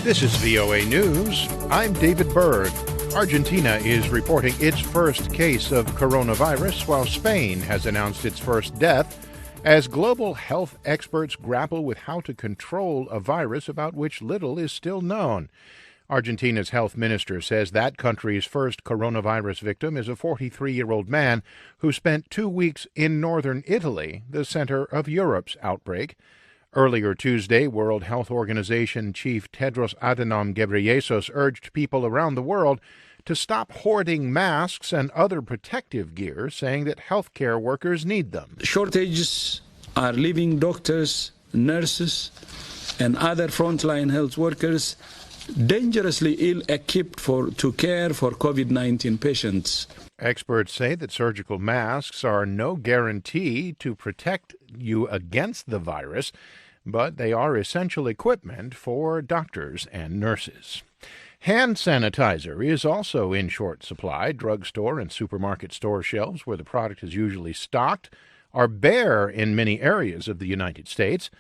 This is VOA News. I'm David Byrd. Argentina is reporting its first case of coronavirus, while Spain has announced its first death, as global health experts grapple with how to control a virus about which little is still known. Argentina's health minister says that country's first coronavirus victim is a 43-year-old man who spent 2 weeks in northern Italy, the center of Europe's outbreak. Earlier Tuesday, World Health Organization Chief Tedros Adhanom Ghebreyesus urged people around the world to stop hoarding masks and other protective gear, saying that healthcare workers need them. Shortages are leaving doctors, nurses, and other frontline health workers dangerously ill-equipped to care for COVID-19 patients. Experts say that surgical masks are no guarantee to protect you against the virus, but they are essential equipment for doctors and nurses. Hand sanitizer is also in short supply. Drugstore and supermarket store shelves, where the product is usually stocked, are bare in many areas of the United States.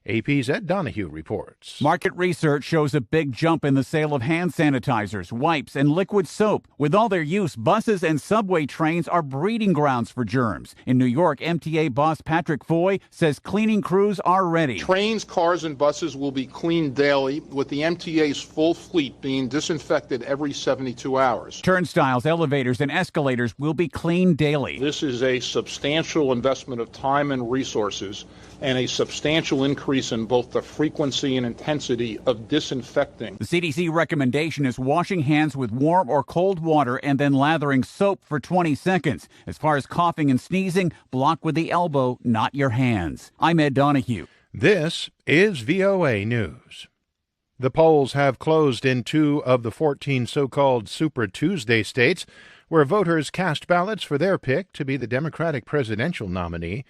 AP's Ed Donahue reports. Market research shows a big jump in the sale of hand sanitizers, wipes, and liquid soap. With all their use, buses and subway trains are breeding grounds for germs. In New York, MTA boss Patrick Foy says cleaning crews are ready. Trains, cars, and buses will be cleaned daily, with the MTA's full fleet being disinfected every 72 hours. Turnstiles, elevators, and escalators will be cleaned daily. This is a substantial investment of time and resources, and a substantial increase in both the frequency and intensity of disinfecting. The CDC recommendation is washing hands with warm or cold water and then lathering soap for 20 seconds. As far as coughing and sneezing, block with the elbow, not your hands. I'm Ed Donahue. This is VOA News. The polls have closed in 2 of the 14 so-called Super Tuesday states, where voters cast ballots for their pick to be the Democratic presidential nominee.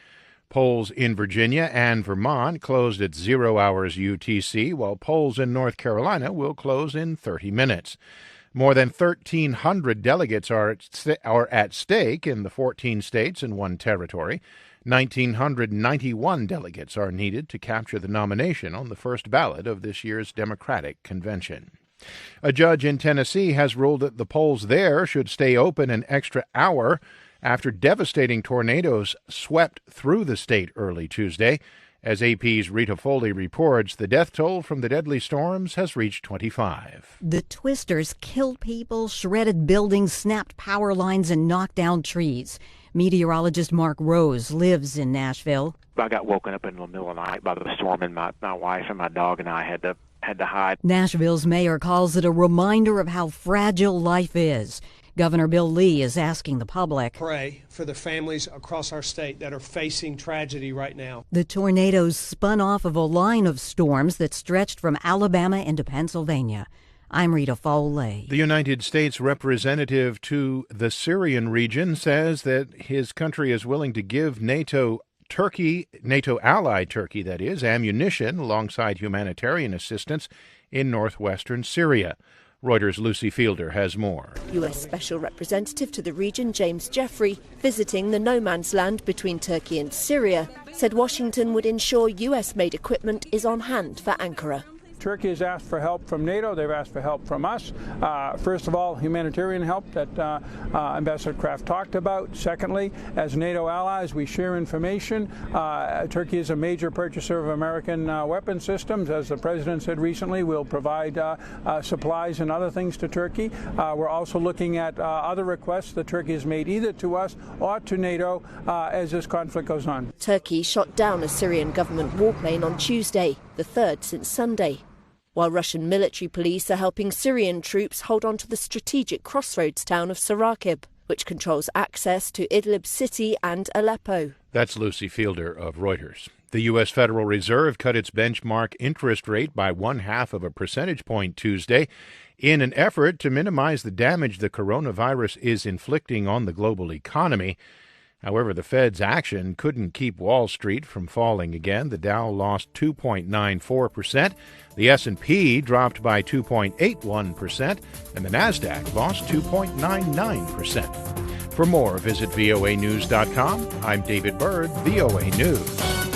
Polls in Virginia and Vermont closed at 0 hours UTC, while polls in North Carolina will close in 30 minutes. More than 1,300 delegates are at stake in the 14 states and 1 territory. 1,991 delegates are needed to capture the nomination on the first ballot of this year's Democratic convention. A judge in Tennessee has ruled that the polls there should stay open an extra hour after devastating tornadoes swept through the state early Tuesday. As AP's Rita Foley reports, the death toll from the deadly storms has reached 25. The twisters killed people, shredded buildings, snapped power lines, and knocked down trees. Meteorologist Mark Rose lives in Nashville. I got woken up in the middle of the night by the storm, and my wife and my dog and I had to hide. Nashville's mayor calls it a reminder of how fragile life is. Governor Bill Lee is asking the public, pray for the families across our state that are facing tragedy right now. The tornadoes spun off of a line of storms that stretched from Alabama into Pennsylvania. I'm Rita Foley. The United States representative to the Syrian region says that his country is willing to give NATO ally Turkey, that is, ammunition alongside humanitarian assistance in northwestern Syria. Reuters' Lucy Fielder has more. U.S. Special Representative to the region James Jeffrey, visiting the no-man's land between Turkey and Syria, said Washington would ensure U.S.-made equipment is on hand for Ankara. Turkey has asked for help from NATO. They've asked for help from us. First of all, humanitarian help that Ambassador Kraft talked about. Secondly, as NATO allies, we share information. Turkey is a major purchaser of American weapon systems. As the president said recently, we'll provide supplies and other things to Turkey. We're also looking at other requests that Turkey has made either to us or to NATO as this conflict goes on. Turkey shot down a Syrian government warplane on Tuesday, the third since Sunday, while Russian military police are helping Syrian troops hold on to the strategic crossroads town of Sarakib, which controls access to Idlib city and Aleppo. That's Lucy Fielder of Reuters. The U.S. Federal Reserve cut its benchmark interest rate by 0.5 of a percentage point Tuesday in an effort to minimize the damage the coronavirus is inflicting on the global economy. However, the Fed's action couldn't keep Wall Street from falling again. The Dow lost 2.94%, the S&P dropped by 2.81%, and the Nasdaq lost 2.99%. For more, visit voanews.com. I'm David Byrd, VOA News.